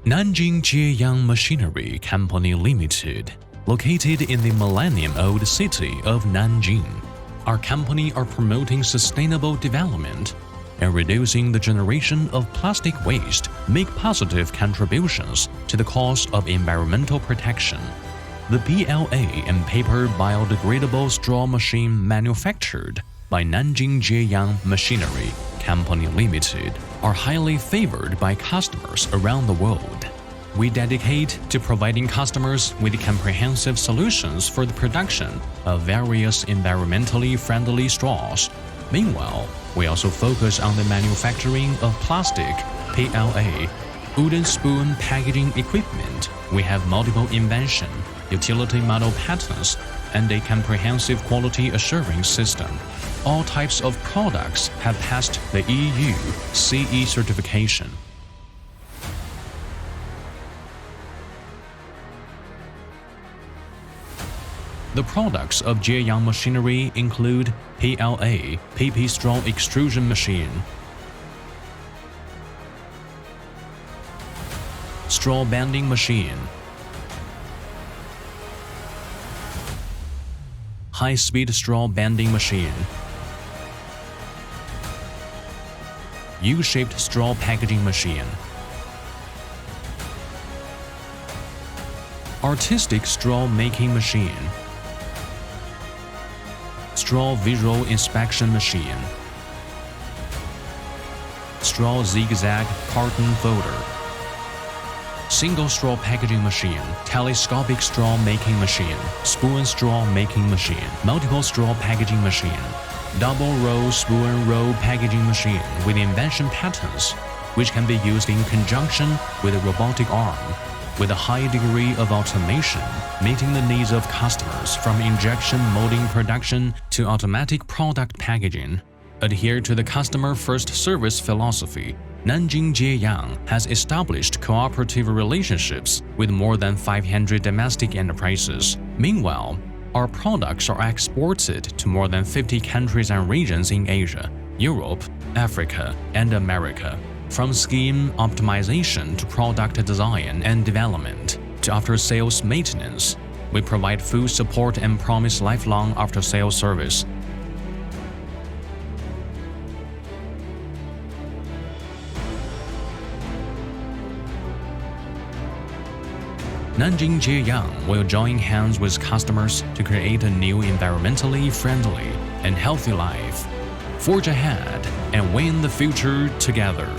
Nanjing Jieyang Machinery Co Limited, located in the millennium-old city of Nanjing. Our company are promoting sustainable development and reducing the generation of plastic waste, make positive contributions to the cause of environmental protection. The PLA and paper biodegradable straw machine manufactured by Nanjing Jieyang Machinery Co Limited are highly favored by customers around the world. We dedicate to providing customers with comprehensive solutions for the production of various environmentally friendly straws. Meanwhile, we also focus on the manufacturing of plastic, PLA, wooden spoon packaging equipment. We have multiple invention, utility model patents, and a comprehensive quality assurance system. All types of products have passed the EU CE certification. The products of Jieyang Machinery include PLA, PP straw extrusion machine, straw bending machine, high-speed straw bending machine, U-shaped straw packaging machine, artistic straw making machine, straw visual inspection machine, straw zigzag carton folder, single straw packaging machine, telescopic straw making machine, spoon straw making machine, multiple straw packaging machine, double row spoon roll packaging machine with invention patents, which can be used in conjunction with a robotic arm, with a high degree of automation, meeting the needs of customers from injection molding production to automatic product packaging. Adhere to the customer-first service philosophy. Nanjing Jieyang has established cooperative relationships with more than 500 domestic enterprises. Meanwhile, our products are exported to more than 50 countries and regions in Asia, Europe, Africa, and America. From scheme optimization to product design and development to after-sales maintenance, we provide full support and promise lifelong after-sales service. Nanjing Jieyang will join hands with customers to create a new environmentally friendly and healthy life. Forge ahead and win the future together.